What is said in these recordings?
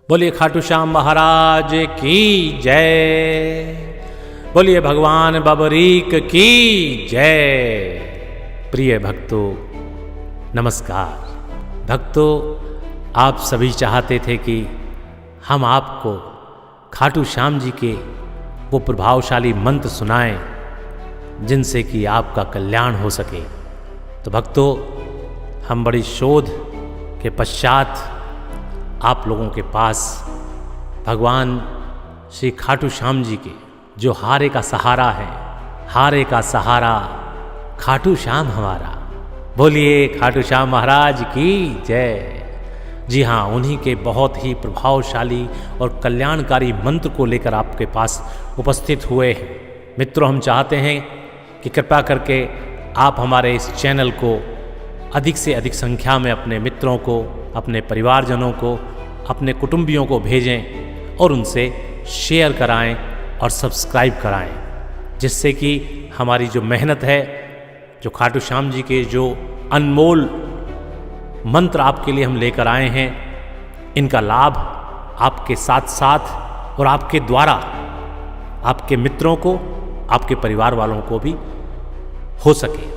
बोलिए खाटू श्याम महाराज की जय। बोलिए भगवान बबरीक की जय। प्रिय भक्तों नमस्कार। भक्तों, आप सभी चाहते थे कि हम आपको खाटू श्याम जी के वो प्रभावशाली मंत्र सुनाएं जिनसे कि आपका कल्याण हो सके। तो भक्तों, हम बड़ी शोध के पश्चात आप लोगों के पास भगवान श्री खाटू श्याम जी के जो हारे का सहारा है, हारे का सहारा खाटू श्याम हमारा। बोलिए खाटू श्याम महाराज की जय। जी हाँ, उन्हीं के बहुत ही प्रभावशाली और कल्याणकारी मंत्र को लेकर आपके पास उपस्थित हुए हैं। मित्रों, हम चाहते हैं कि कृपा करके आप हमारे इस चैनल को अधिक से अधिक संख्या में अपने मित्रों को, अपने परिवारजनों को, अपने कुटुंबियों को भेजें और उनसे शेयर कराएं और सब्सक्राइब कराएं, जिससे कि हमारी जो मेहनत है, जो खाटू श्याम जी के जो अनमोल मंत्र आपके लिए हम लेकर आए हैं, इनका लाभ आपके साथ साथ और आपके द्वारा आपके मित्रों को, आपके परिवार वालों को भी हो सके।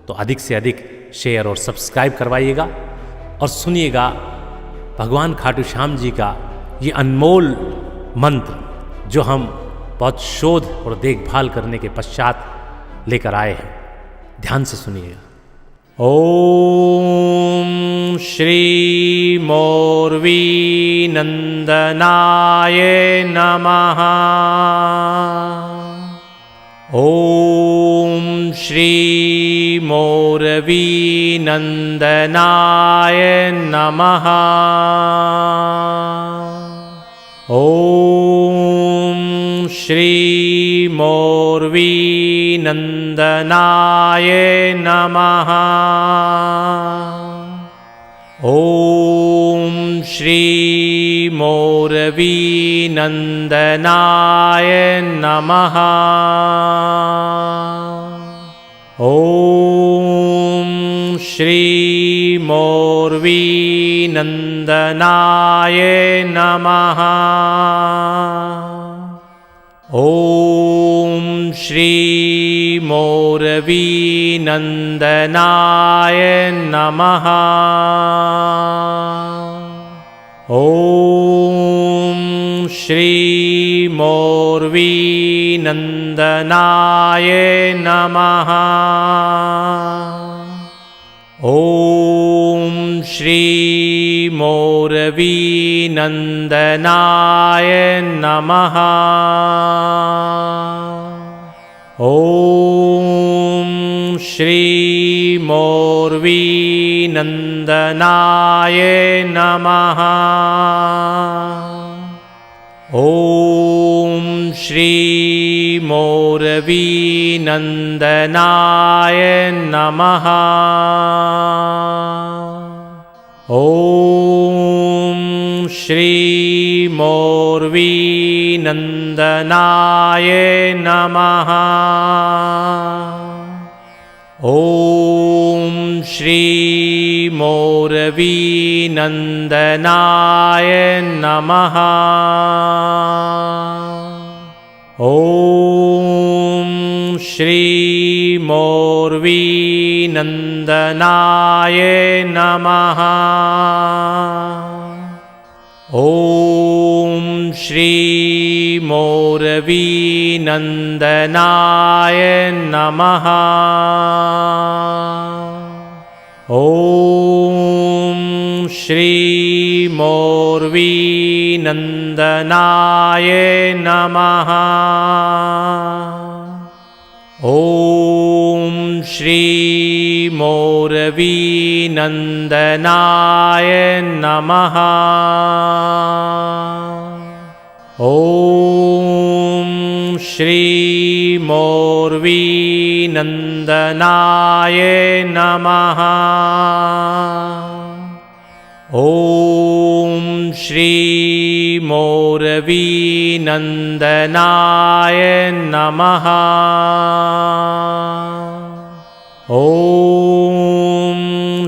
तो अधिक से अधिक शेयर और सब्सक्राइब करवाइएगा और सुनिएगा भगवान खाटू श्याम जी का ये अनमोल मंत्र जो हम बहुत शोध और देखभाल करने के पश्चात लेकर आए हैं। ध्यान से सुनिएगा। ओम श्री मोरवी नंदनाय नमः। ओम श्री मोरवी नंदनाय नमः। ओम श्री मोरवी नंदनाय नमः। ओम श्री मोरवी नंदनाय नमः। ओम श्री मोरवी नंदनाय नमः। ओम श्री मोरवी नंदनाय नमः। ओम श्री मोरवी नंदनाय नमः। ओम श्री मोरवी नंदनाय नमः। ओम श्री मोरवी नंदनाय नमः। ओम श्री मोरवी नंदनाय नमः। ओम श्री मोरवी नंदनाय नमः। ओम श्री मोरवी नंदनाय नमः। ओम श्री मोरवी नंदनाय नमः। ओम श्री मोरवी नंदनाय नमः। ओम श्री मोरवी नंदनाय नमः। ओम श्री मोरवी नंदनाय नमः। ओम श्री मोरवी नंदनाय नमः। ओम श्री मोरवी नंदनाय नमः। ओम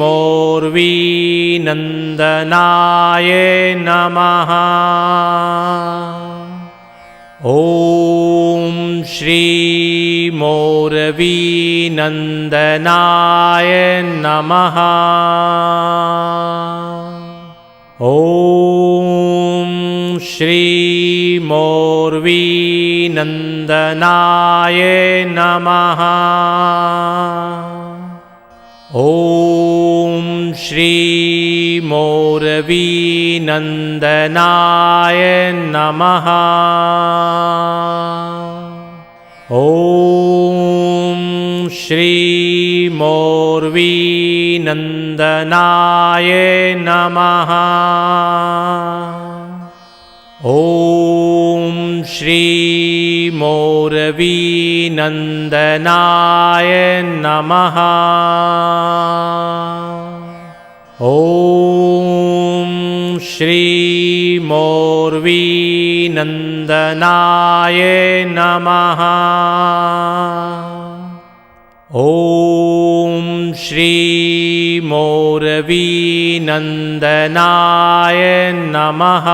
मोर्वीनन्दनाय नमः। ॐ श्री मोर्वीनन्दनाय नमः। ॐ श्री मोर्वीनन्दनाय नमः। ॐ श्री मोर्वीनन्दनाय नमः। ॐ श्री मोर्वीनन्दनाय नमः। ॐ श्री मोर्वीनन्दनाय नमः। ॐ श्री मोर्वीनन्दनाय नमः। ॐ श्री मोर्वीनन्दनाय नमः।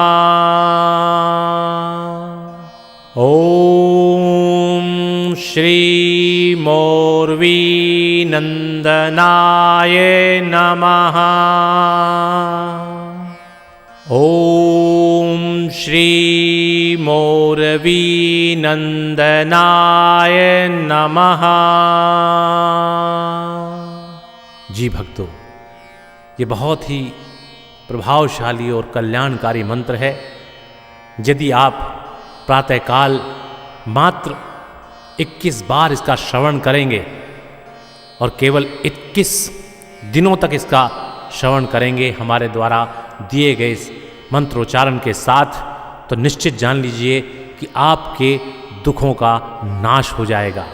ॐ श्री मोर्वीनन्दनाय नमः। ॐ श्री मोर्वीनन्दनाय नमः। जी भक्तों, ये बहुत ही प्रभावशाली और कल्याणकारी मंत्र है। यदि आप प्रातःकाल मात्र 21 बार इसका श्रवण करेंगे और केवल 21 दिनों तक इसका श्रवण करेंगे हमारे द्वारा दिए गए इस मंत्रोच्चारण के साथ, तो निश्चित जान लीजिए कि आपके दुखों का नाश हो जाएगा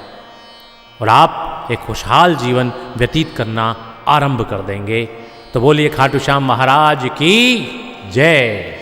और आप एक खुशहाल जीवन व्यतीत करना आरंभ कर देंगे। तो बोलिए खाटू श्याम महाराज की जय।